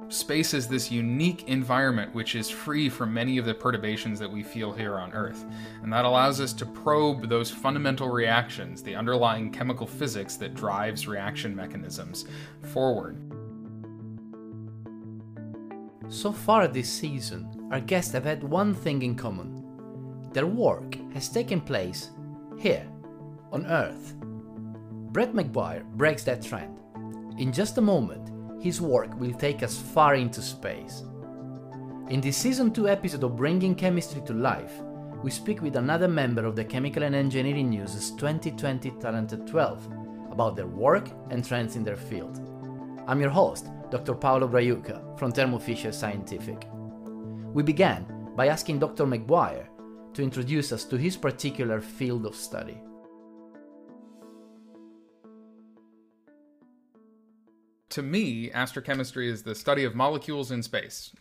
Space is this unique environment which is free from many of the perturbations that we feel here on Earth. And that allows us to probe those fundamental reactions, the underlying chemical physics that drives reaction mechanisms forward. So far this season, our guests have had one thing in common. Their work has taken place here, on Earth. Brett Mcbuyer breaks that trend. In just a moment, his work will take us far into space. In this Season 2 episode of Bringing Chemistry to Life, we speak with another member of the Chemical and Engineering News' 2020 Talented 12 about their work and trends in their field. I'm your host, Dr. Paolo Braiuca from Thermo Fisher Scientific. We began by asking Dr. Mcbuyer to introduce us to his particular field of study. To me, astrochemistry is the study of molecules in space,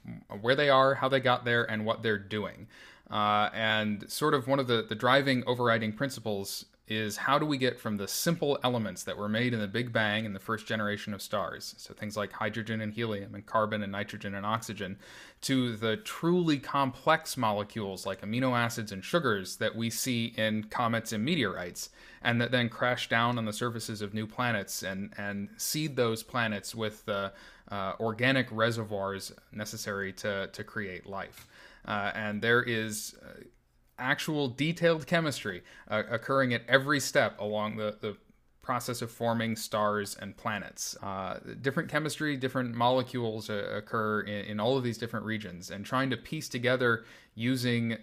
where they are, how they got there, and what they're doing. And sort of one of the driving overriding principles is how do we get from the simple elements that were made in the Big Bang in the first generation of stars, so things like hydrogen and helium and carbon and nitrogen and oxygen, to the truly complex molecules like amino acids and sugars that we see in comets and meteorites, and that then crash down on the surfaces of new planets and seed those planets with the organic reservoirs necessary to create life. And there is actual detailed chemistry occurring at every step along the process of forming stars and planets. Different chemistry, different molecules occur in all of these different regions, and trying to piece together using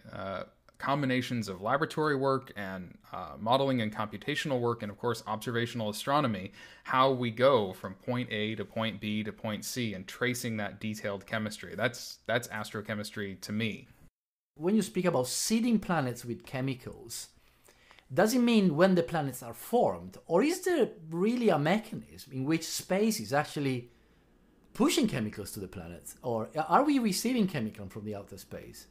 combinations of laboratory work and modeling and computational work, and of course observational astronomy, how we go from point A to point B to point C and tracing that detailed chemistry. That's astrochemistry to me. When you speak about seeding planets with chemicals, does it mean when the planets are formed, or is there really a mechanism in which space is actually pushing chemicals to the planets, or are we receiving chemicals from the outer space?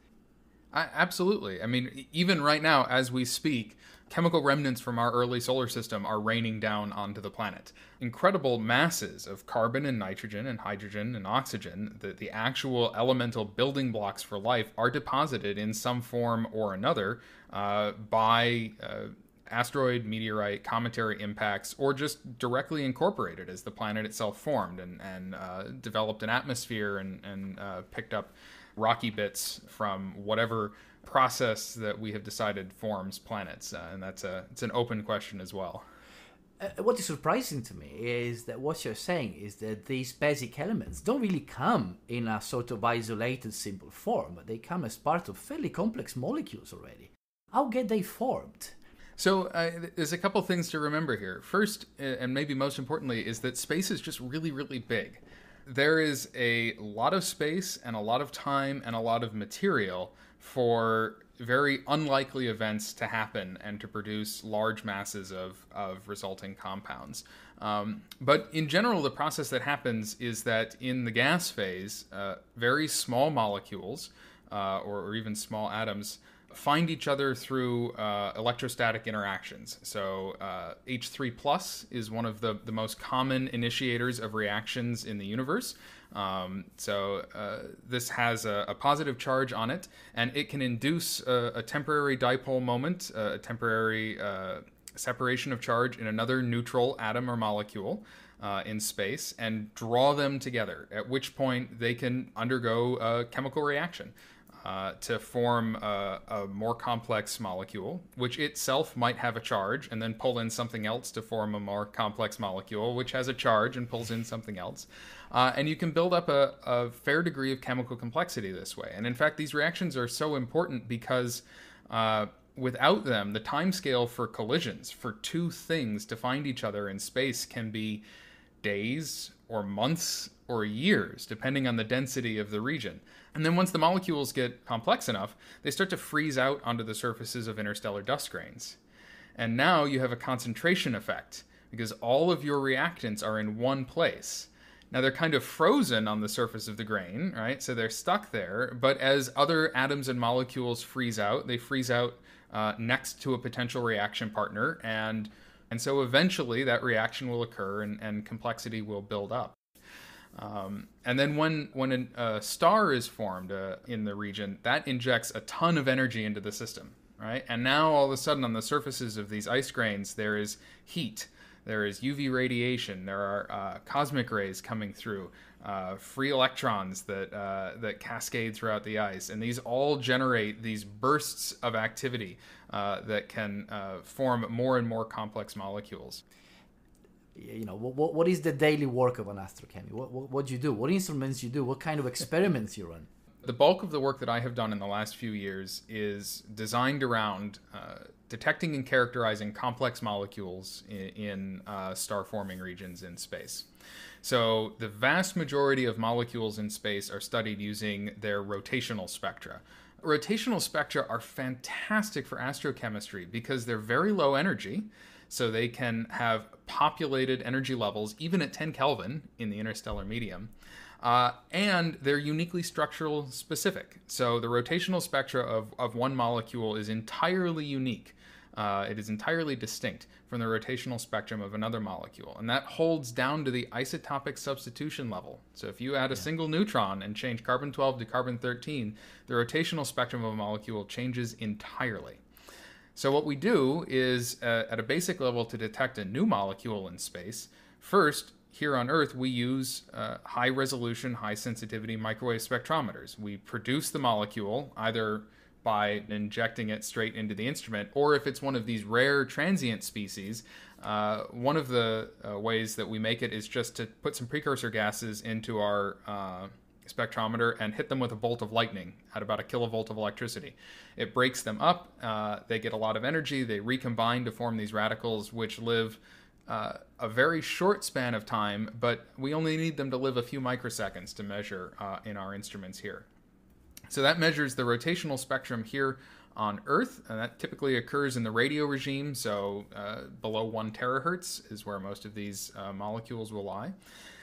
Absolutely. I mean, even right now, as we speak, chemical remnants from our early solar system are raining down onto the planet. Incredible masses of carbon and nitrogen and hydrogen and oxygen, the actual elemental building blocks for life, are deposited in some form or another by asteroid, meteorite, cometary impacts, or just directly incorporated as the planet itself formed and developed an atmosphere and picked up rocky bits from whatever process that we have decided forms planets, and it's an open question as well. What is surprising to me is that what you're saying is that these basic elements don't really come in a sort of isolated, simple form, but they come as part of fairly complex molecules already. How get they formed? So there's a couple things to remember here. First, and maybe most importantly, is that space is just really, really big. There is a lot of space and a lot of time and a lot of material for very unlikely events to happen and to produce large masses of resulting compounds. But in general, the process that happens is that in the gas phase, very small molecules or even small atoms find each other through electrostatic interactions. So H3 plus is one of the most common initiators of reactions in the universe. This has a positive charge on it, and it can induce a temporary dipole moment, a temporary separation of charge in another neutral atom or molecule in space, and draw them together, at which point they can undergo a chemical reaction to form a more complex molecule, which itself might have a charge, and then pull in something else to form a more complex molecule, which has a charge and pulls in something else. And you can build up a fair degree of chemical complexity this way. And in fact, these reactions are so important because without them, the timescale for collisions, for two things to find each other in space, can be days or months or years, depending on the density of the region. And then once the molecules get complex enough, they start to freeze out onto the surfaces of interstellar dust grains. And now you have a concentration effect, because all of your reactants are in one place. Now they're kind of frozen on the surface of the grain, right? So they're stuck there, but as other atoms and molecules freeze out, they freeze out next to a potential reaction partner, and so eventually that reaction will occur and complexity will build up. And then when a star is formed in the region, that injects a ton of energy into the system, right? And now all of a sudden on the surfaces of these ice grains, there is heat, there is UV radiation, there are cosmic rays coming through, free electrons that cascade throughout the ice, and these all generate these bursts of activity that can form more and more complex molecules. What is the daily work of an astrochemist? What do you do? What instruments you do? What kind of experiments you run? The bulk of the work that I have done in the last few years is designed around detecting and characterizing complex molecules in star-forming regions in space. So the vast majority of molecules in space are studied using their rotational spectra. Rotational spectra are fantastic for astrochemistry because they're very low energy, so they can have populated energy levels even at 10 Kelvin in the interstellar medium. And they're uniquely structural specific. So the rotational spectra of one molecule is entirely unique. It is entirely distinct from the rotational spectrum of another molecule. And that holds down to the isotopic substitution level. So if you add a single neutron and change carbon-12 to carbon-13, the rotational spectrum of a molecule changes entirely. So what we do is, at a basic level, to detect a new molecule in space, first, here on Earth, we use high-resolution, high-sensitivity microwave spectrometers. We produce the molecule either by injecting it straight into the instrument, or if it's one of these rare transient species, one of the ways that we make it is just to put some precursor gases into our spectrometer and hit them with a bolt of lightning at about a kilovolt of electricity. It breaks them up, they get a lot of energy, they recombine to form these radicals which live a very short span of time, but we only need them to live a few microseconds to measure in our instruments here. So that measures the rotational spectrum here on Earth, and that typically occurs in the radio regime, so below 1 terahertz is where most of these molecules will lie.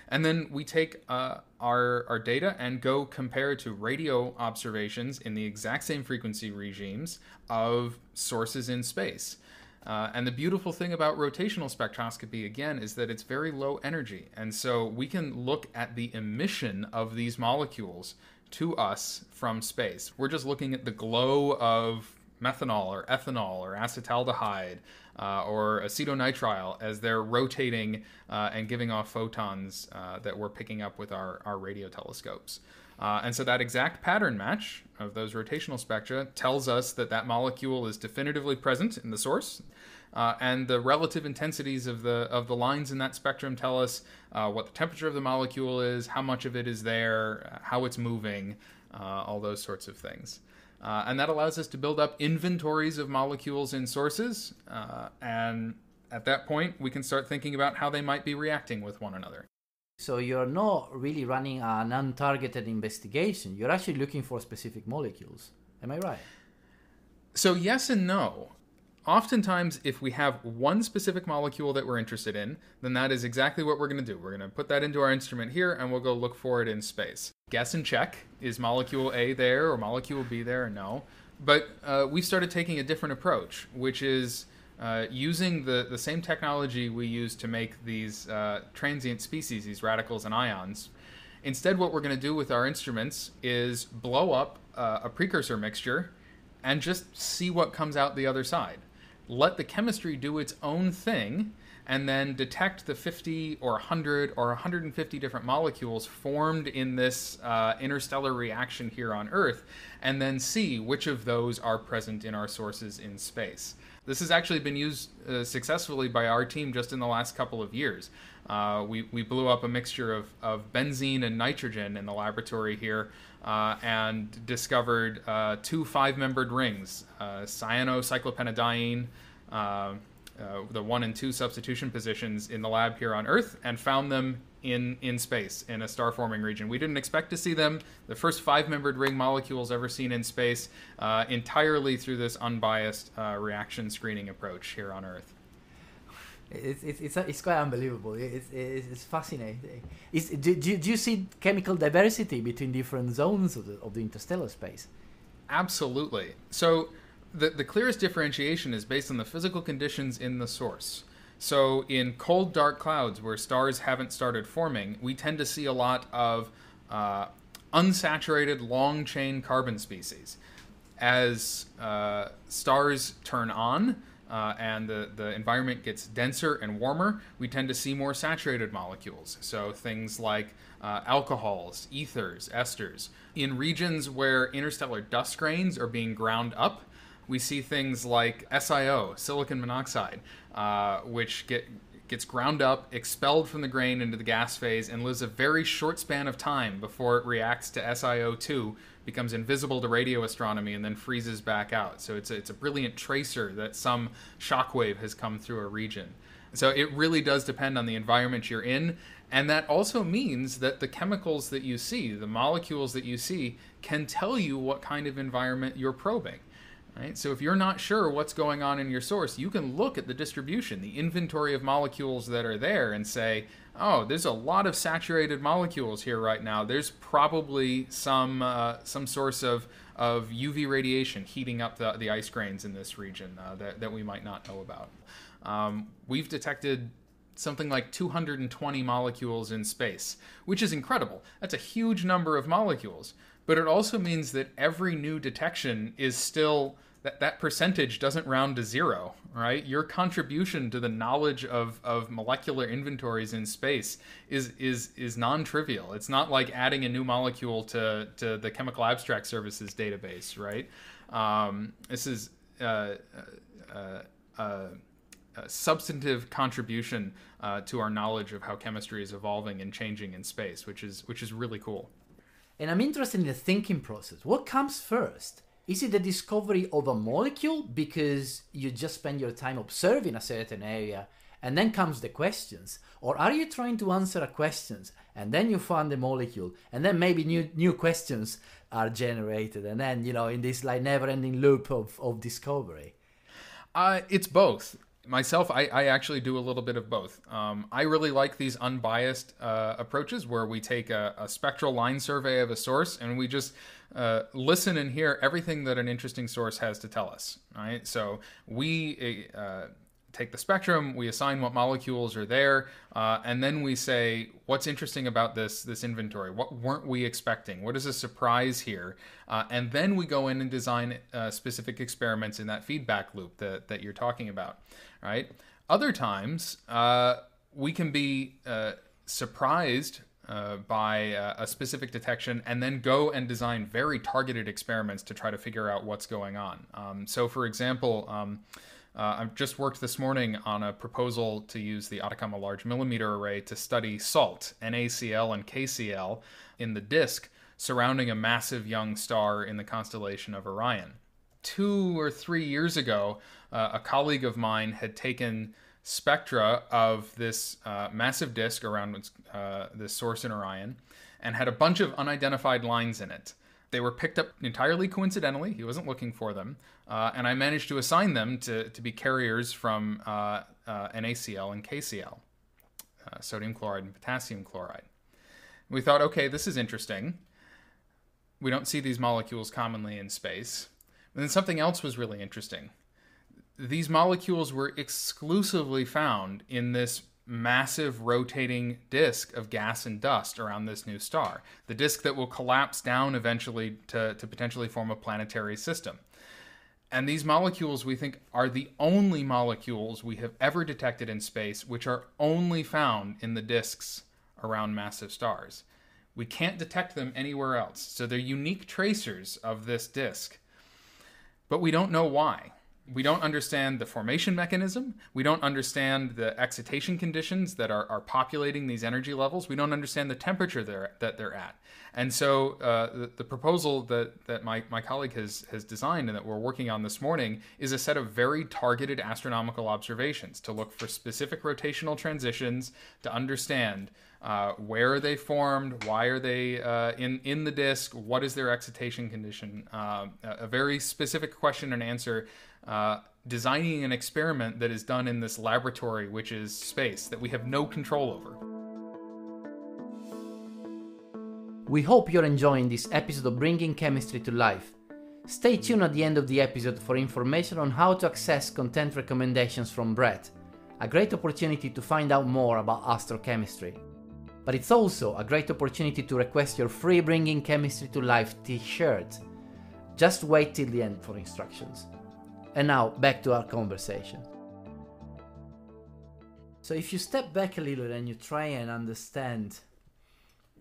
And then we take our data and go compare to radio observations in the exact same frequency regimes of sources in space. And the beautiful thing about rotational spectroscopy, again, is that it's very low energy. And so we can look at the emission of these molecules to us from space. We're just looking at the glow of methanol or ethanol or acetaldehyde or acetonitrile as they're rotating and giving off photons that we're picking up with our radio telescopes. And so that exact pattern match of those rotational spectra tells us that that molecule is definitively present in the source. And the relative intensities of the lines in that spectrum tell us what the temperature of the molecule is, how much of it is there, how it's moving, all those sorts of things. And that allows us to build up inventories of molecules in sources. And at that point, we can start thinking about how they might be reacting with one another. So you're not really running an untargeted investigation. You're actually looking for specific molecules. Am I right? So yes and no. Oftentimes, if we have one specific molecule that we're interested in, then that is exactly what we're going to do. We're going to put that into our instrument here, and we'll go look for it in space. Guess and check. Is molecule A there or molecule B there? No. But we started taking a different approach, which is using the same technology we use to make these transient species, these radicals and ions. Instead, what we're going to do with our instruments is blow up a precursor mixture and just see what comes out the other side. Let the chemistry do its own thing, and then detect the 50 or 100 or 150 different molecules formed in this interstellar reaction here on Earth, and then see which of those are present in our sources in space. This has actually been used successfully by our team just in the last couple of years. We blew up a mixture of benzene and nitrogen in the laboratory here and discovered 2 5-membered rings, cyanocyclopenadiene, the 1 and 2 substitution positions in the lab here on Earth, and found them in space in a star-forming region. We didn't expect to see them, the first 5-membered ring molecules ever seen in space, entirely through this unbiased reaction screening approach here on Earth. It's quite unbelievable. It's fascinating. Do you see chemical diversity between different zones of the interstellar space? Absolutely. So the clearest differentiation is based on the physical conditions in the source. So in cold, dark clouds where stars haven't started forming, we tend to see a lot of unsaturated long-chain carbon species. As stars turn on and the environment gets denser and warmer, we tend to see more saturated molecules. So things like alcohols, ethers, esters. In regions where interstellar dust grains are being ground up, we see things like SiO, silicon monoxide, which gets ground up, expelled from the grain into the gas phase, and lives a very short span of time before it reacts to SiO2, becomes invisible to radio astronomy, and then freezes back out. So it's a brilliant tracer that some shockwave has come through a region. So it really does depend on the environment you're in, and that also means that the chemicals that you see, the molecules that you see, can tell you what kind of environment you're probing. Right? So if you're not sure what's going on in your source, you can look at the distribution, the inventory of molecules that are there, and say, oh, there's a lot of saturated molecules here right now. There's probably some source of UV radiation heating up the ice grains in this region that we might not know about. We've detected something like 220 molecules in space, which is incredible. That's a huge number of molecules. But it also means that every new detection is still, that percentage doesn't round to zero, right? Your contribution to the knowledge of molecular inventories in space is non-trivial. It's not like adding a new molecule to the Chemical Abstract Services database, right? This is a substantive contribution to our knowledge of how chemistry is evolving and changing in space, which is really cool. And I'm interested in the thinking process. What comes first? Is it the discovery of a molecule because you just spend your time observing a certain area and then comes the questions? Or are you trying to answer a questions and then you find the molecule and then maybe new questions are generated and then, in this like never-ending loop of discovery? It's both. Myself, I actually do a little bit of both. I really like these unbiased approaches where we take a spectral line survey of a source and we just listen and hear everything that an interesting source has to tell us. Right? So we take the spectrum, we assign what molecules are there, and then we say, what's interesting about this inventory? What weren't we expecting? What is a surprise here? And then we go in and design specific experiments in that feedback loop that you're talking about. Right? Other times, we can be surprised by a specific detection and then go and design very targeted experiments to try to figure out what's going on. So, for example, I've just worked this morning on a proposal to use the Atacama Large Millimeter Array to study salt, NaCl and KCl, in the disk surrounding a massive young star in the constellation of Orion. 2 or 3 years ago, a colleague of mine had taken spectra of this massive disk around this source in Orion and had a bunch of unidentified lines in it. They were picked up entirely coincidentally. He wasn't looking for them. And I managed to assign them to be carriers from NaCl and KCl, sodium chloride and potassium chloride. We thought, okay, this is interesting. We don't see these molecules commonly in space. And then something else was really interesting. These molecules were exclusively found in this massive rotating disk of gas and dust around this new star, the disk that will collapse down eventually to potentially form a planetary system. And these molecules, we think, are the only molecules we have ever detected in space which are only found in the disks around massive stars. We can't detect them anywhere else, so they're unique tracers of this disk. But we don't know why. We don't understand the formation mechanism. We don't understand the excitation conditions that are populating these energy levels. We don't understand the temperature that they're at. And so the proposal that my colleague has designed and that we're working on this morning is a set of very targeted astronomical observations to look for specific rotational transitions, to understand where are they formed, why are they in the disk, what is their excitation condition, a very specific question and answer, designing an experiment that is done in this laboratory, which is space, that we have no control over. We hope you're enjoying this episode of Bringing Chemistry to Life. Stay tuned at the end of the episode for information on how to access content recommendations from Brett, a great opportunity to find out more about astrochemistry. But it's also a great opportunity to request your free Bringing Chemistry to Life t-shirt. Just wait till the end for instructions. And now, back to our conversation. So if you step back a little and you try and understand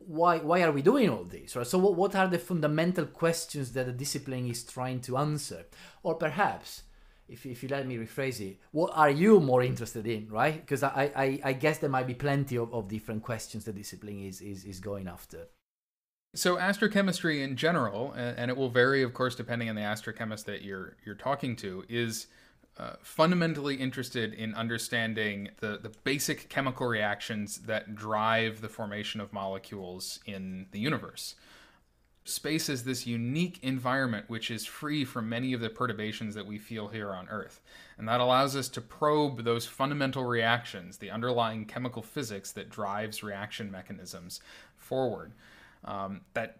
why are we doing all this, right? So what are the fundamental questions that the discipline is trying to answer? Or perhaps, if you let me rephrase it, what are you more interested in, right? Because I guess there might be plenty of different questions the discipline is going after. So astrochemistry in general, and it will vary, of course, depending on the astrochemist that you're talking to, is fundamentally interested in understanding the basic chemical reactions that drive the formation of molecules in the universe. Space is this unique environment which is free from many of the perturbations that we feel here on Earth. And that allows us to probe those fundamental reactions, the underlying chemical physics that drives reaction mechanisms forward. That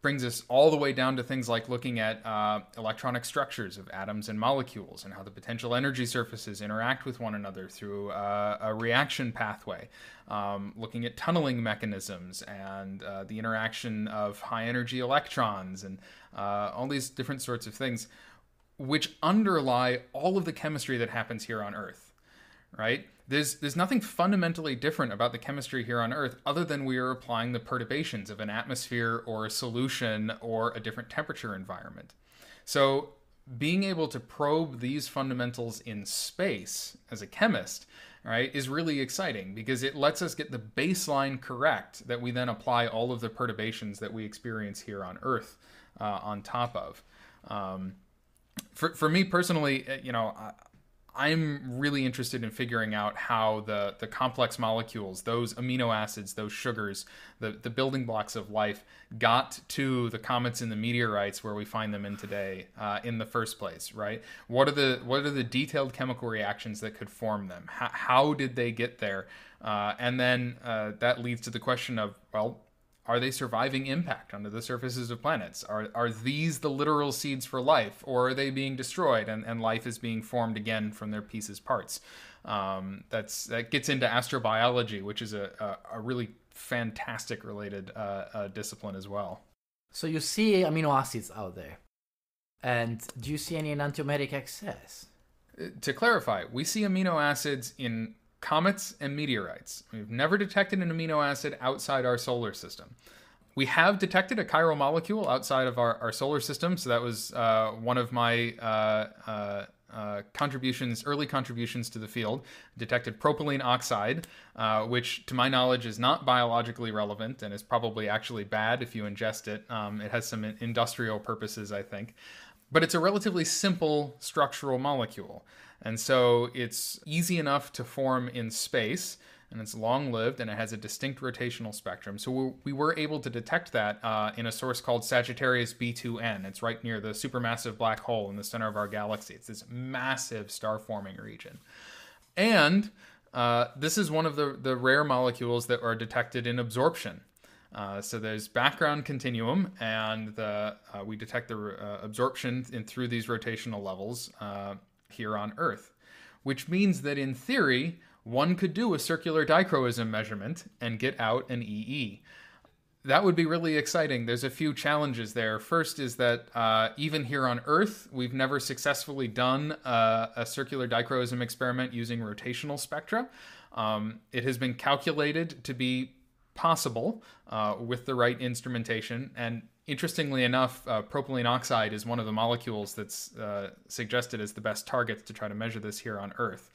brings us all the way down to things like looking at electronic structures of atoms and molecules and how the potential energy surfaces interact with one another through a reaction pathway, looking at tunneling mechanisms and the interaction of high energy electrons and all these different sorts of things which underlie all of the chemistry that happens here on Earth, right? There's nothing fundamentally different about the chemistry here on Earth other than we are applying the perturbations of an atmosphere or a solution or a different temperature environment. So being able to probe these fundamentals in space as a chemist, right, is really exciting because it lets us get the baseline correct that we then apply all of the perturbations that we experience here on Earth on top of. For me personally, I'm really interested in figuring out how the complex molecules, those amino acids, those sugars, the building blocks of life, got to the comets and the meteorites where we find them in today in the first place, right? What are the detailed chemical reactions that could form them? How did they get there? And then that leads to the question of, well, are they surviving impact onto the surfaces of planets? Are these the literal seeds for life, or are they being destroyed and life is being formed again from their pieces parts? That gets into astrobiology, which is a really fantastic related discipline as well. So you see amino acids out there, and do you see any enantiomeric excess? To clarify, we see amino acids in comets and meteorites. We've never detected an amino acid outside our solar system. We have detected a chiral molecule outside of our solar system, so that was one of my early contributions to the field. Detected propylene oxide, which to my knowledge is not biologically relevant and is probably actually bad if you ingest it. It has some industrial purposes, I think. But it's a relatively simple structural molecule. And so it's easy enough to form in space, and it's long-lived, and it has a distinct rotational spectrum. So we were able to detect that in a source called Sagittarius B2N. It's right near the supermassive black hole in the center of our galaxy. It's this massive star-forming region. And this is one of the rare molecules that are detected in absorption. So there's background continuum, and we detect the absorption through these rotational levels here on Earth, which means that in theory, one could do a circular dichroism measurement and get out an EE. That would be really exciting. There's a few challenges there. First is that even here on Earth, we've never successfully done a circular dichroism experiment using rotational spectra. It has been calculated to be possible with the right instrumentation, and interestingly enough, propylene oxide is one of the molecules that's suggested as the best target to try to measure this here on Earth.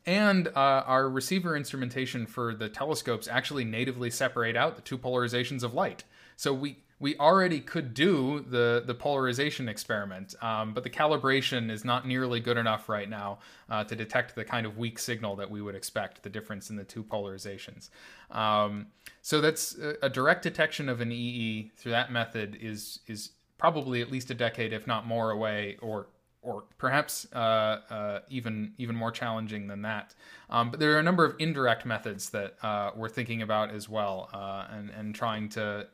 And our receiver instrumentation for the telescopes actually natively separate out the two polarizations of light. So we already could do the polarization experiment, but the calibration is not nearly good enough right now to detect the kind of weak signal that we would expect, the difference in the two polarizations. So that's a direct detection of an EE through that method is probably at least a decade, if not more, away, or perhaps even more challenging than that. But there are a number of indirect methods that we're thinking about as well, and trying to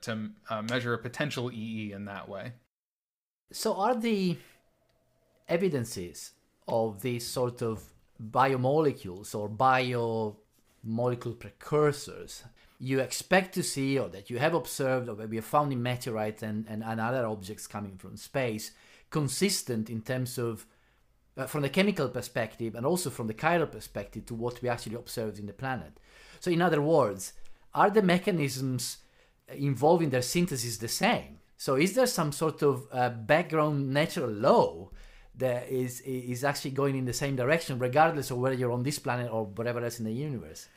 measure a potential EE in that way. So are the evidences of this sort of biomolecules or biomolecule precursors you expect to see, or that you have observed, or maybe have found in meteorites and other objects coming from space, consistent in terms of, from the chemical perspective and also from the chiral perspective, to what we actually observed in the planet. So in other words, are the mechanisms involved in their synthesis the same? So is there some sort of background natural law that is actually going in the same direction, regardless of whether you're on this planet or wherever else in the universe?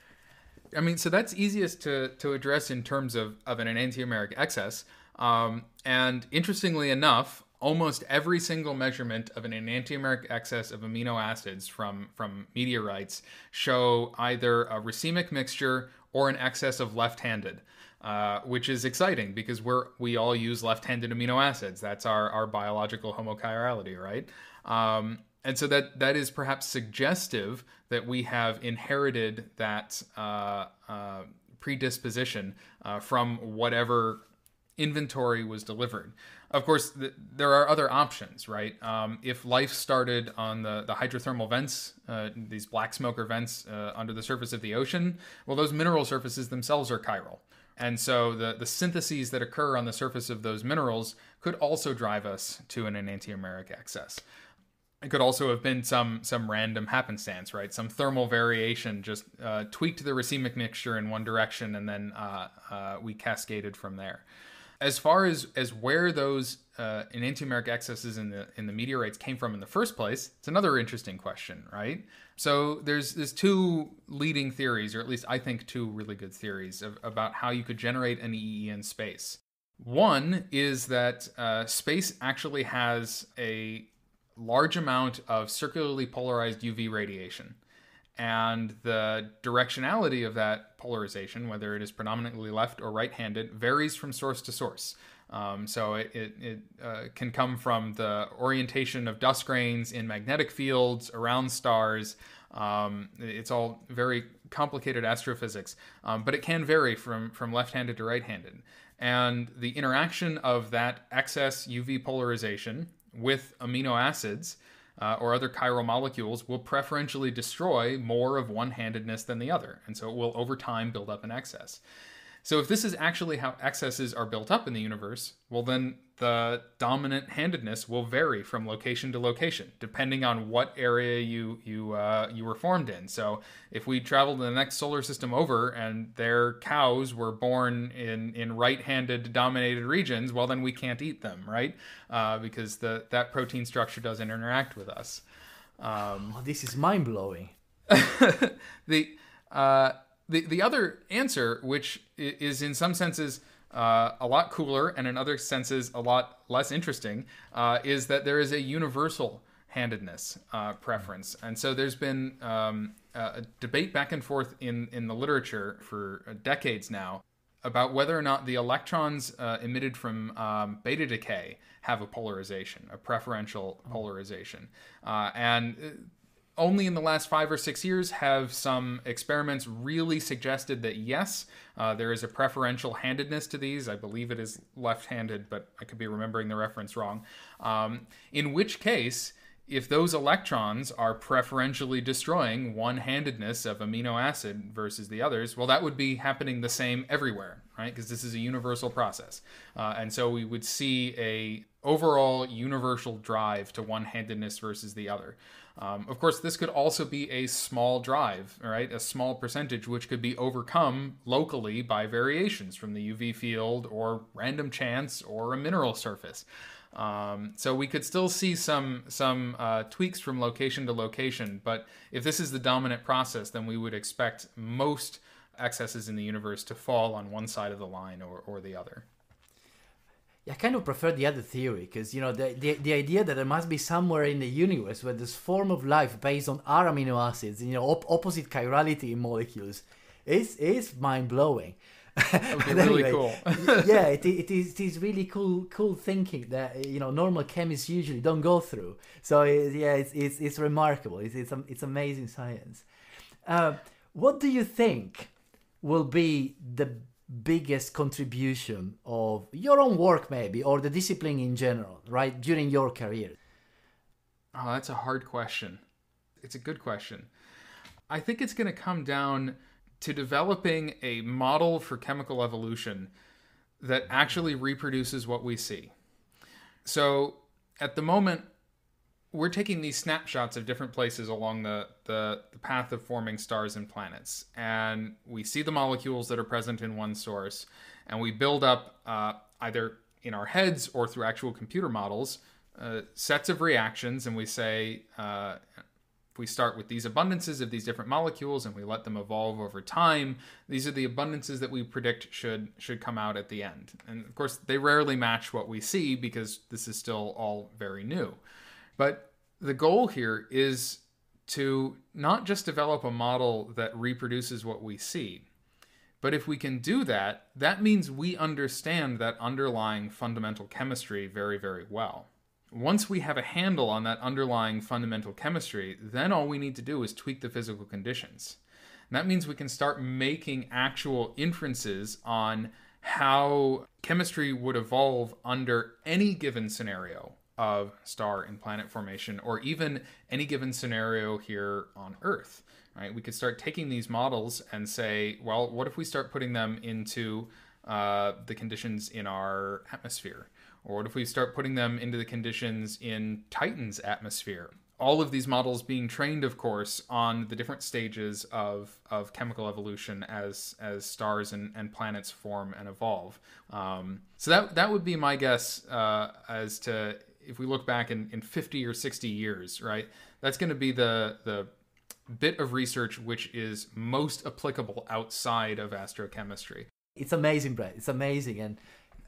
I mean, so that's easiest to address in terms of an enantiomeric excess. And interestingly enough, almost every single measurement of an enantiomeric excess of amino acids from meteorites show either a racemic mixture or an excess of left-handed, which is exciting because we all use left-handed amino acids. That's our biological homochirality, right? And so that is perhaps suggestive that we have inherited that predisposition from whatever inventory was delivered. Of course, there are other options, right? If life started on the hydrothermal vents, these black smoker vents under the surface of the ocean, well, those mineral surfaces themselves are chiral. And so the syntheses that occur on the surface of those minerals could also drive us to an enantiomeric excess. It could also have been some random happenstance, right? Some thermal variation just tweaked the racemic mixture in one direction, and then we cascaded from there. As far as where those enantiomeric excesses in the meteorites came from in the first place, it's another interesting question, right? So there's two leading theories, or at least I think two really good theories about how you could generate an EE in space. One is that space actually has a large amount of circularly polarized UV radiation. And the directionality of that polarization, whether it is predominantly left or right-handed, varies from source to source. So it can come from the orientation of dust grains in magnetic fields around stars. It's all very complicated astrophysics, but it can vary from left-handed to right-handed. And the interaction of that excess UV polarization with amino acids or other chiral molecules will preferentially destroy more of one-handedness than the other. And so it will, over time, build up an excess. So if this is actually how excesses are built up in the universe, well, then the dominant handedness will vary from location to location, depending on what area you were formed in. So if we travel to the next solar system over and their cows were born in right-handed dominated regions, well, then we can't eat them, right? Because that protein structure doesn't interact with us. This is mind-blowing. The other answer, which is in some senses a lot cooler and in other senses a lot less interesting, is that there is a universal handedness preference. And so there's been a debate back and forth in the literature for decades now about whether or not the electrons emitted from beta decay have a polarization, a preferential polarization. And only in the last 5 or 6 years have some experiments really suggested that yes, there is a preferential handedness to these. I believe it is left-handed, but I could be remembering the reference wrong. In which case, if those electrons are preferentially destroying one-handedness of amino acid versus the others, well, that would be happening the same everywhere, right? Because this is a universal process. And so we would see a overall universal drive to one-handedness versus the other. Of course, this could also be a small drive, right? A small percentage, which could be overcome locally by variations from the UV field or random chance or a mineral surface. So we could still see some tweaks from location to location, but if this is the dominant process, then we would expect most excesses in the universe to fall on one side of the line or the other. I kind of prefer the other theory because, the idea that there must be somewhere in the universe where this form of life based on our amino acids, opposite chirality in molecules is mind-blowing. That would be really cool. Yeah, it is really cool thinking that, normal chemists usually don't go through. So, it's remarkable. It's amazing science. What do you think will be the biggest contribution of your own work maybe, or the discipline in general, right, during your career? Oh, that's a hard question. It's a good question. I think it's going to come down to developing a model for chemical evolution that actually reproduces what we see. So at the moment, we're taking these snapshots of different places along the path of forming stars and planets. And we see the molecules that are present in one source, and we build up either in our heads or through actual computer models, sets of reactions, and we say, if we start with these abundances of these different molecules and we let them evolve over time, these are the abundances that we predict should come out at the end. And of course, they rarely match what we see because this is still all very new. But the goal here is to not just develop a model that reproduces what we see, but if we can do that, that means we understand that underlying fundamental chemistry very, very well. Once we have a handle on that underlying fundamental chemistry, then all we need to do is tweak the physical conditions. And that means we can start making actual inferences on how chemistry would evolve under any given scenario of star and planet formation, or even any given scenario here on Earth. Right? We could start taking these models and say, well, what if we start putting them into the conditions in our atmosphere? Or what if we start putting them into the conditions in Titan's atmosphere? All of these models being trained, of course, on the different stages of chemical evolution as stars and planets form and evolve. So that would be my guess as to if we look back in 50 or 60 years, right? That's going to be the bit of research which is most applicable outside of astrochemistry. It's amazing, Brett. It's amazing.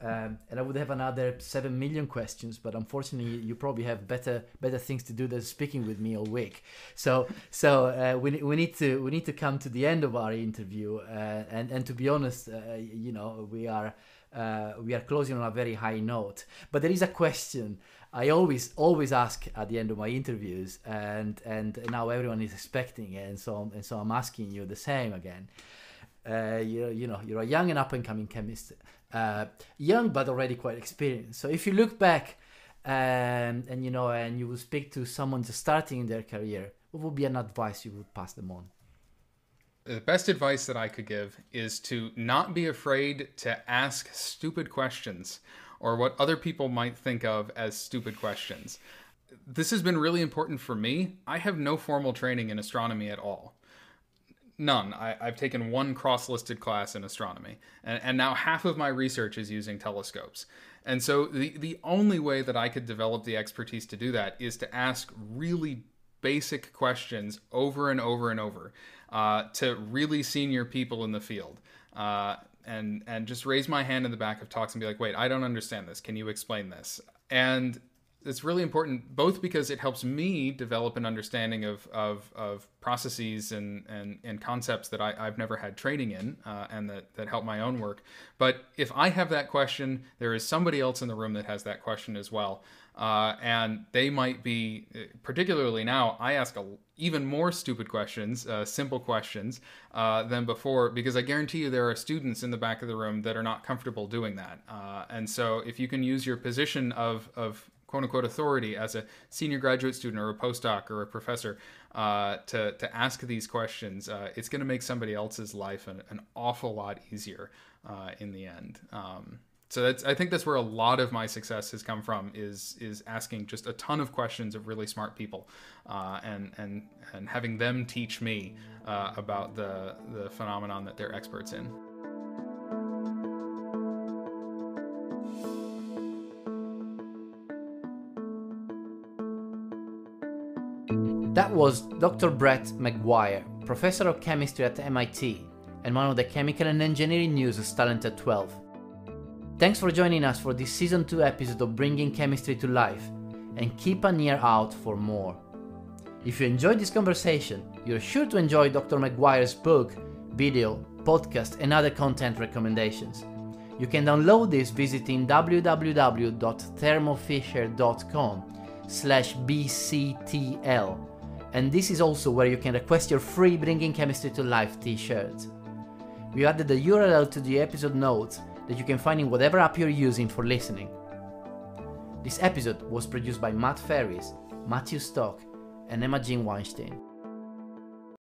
And I would have another 7 million questions, but unfortunately, you probably have better things to do than speaking with me all week. So we need to come to the end of our interview. And to be honest, we are closing on a very high note. But there is a question I always ask at the end of my interviews, and now everyone is expecting it, and so I'm asking you the same again. You're a young and up and coming chemist. Young but already quite experienced. So if you look back and you will speak to someone just starting in their career, what would be an advice you would pass them on? The best advice that I could give is to not be afraid to ask stupid questions or what other people might think of as stupid questions. This has been really important for me. I have no formal training in astronomy at all. None. I've taken one cross-listed class in astronomy, and now half of my research is using telescopes. And so the only way that I could develop the expertise to do that is to ask really basic questions over and over and over to really senior people in the field. And just raise my hand in the back of talks and be like, wait, I don't understand this. Can you explain this? And it's really important, both because it helps me develop an understanding of processes and concepts that I've never had training in, and that help my own work. But if I have that question, there is somebody else in the room that has that question as well. And they might be, particularly now, I ask even more stupid questions, simple questions, than before, because I guarantee you there are students in the back of the room that are not comfortable doing that. And so if you can use your position of quote-unquote authority as a senior graduate student or a postdoc or a professor to ask these questions, it's going to make somebody else's life an awful lot easier in the end. So I think that's where a lot of my success has come from, is asking just a ton of questions of really smart people, and having them teach me about the phenomenon that they're experts in. That was Dr. Brett Mcbuyer, Professor of Chemistry at MIT and one of the Chemical and Engineering News' Talented 12. Thanks for joining us for this Season 2 episode of Bringing Chemistry to Life, and keep an ear out for more. If you enjoyed this conversation, you're sure to enjoy Dr. Mcbuyer's book, video, podcast, and other content recommendations. You can download this visiting www.thermofisher.com/bctl, and this is also where you can request your free Bringing Chemistry to Life t-shirt. We added the URL to the episode notes that you can find in whatever app you're using for listening. This episode was produced by Matt Ferris, Matthew Stock, and Emma Jean Weinstein.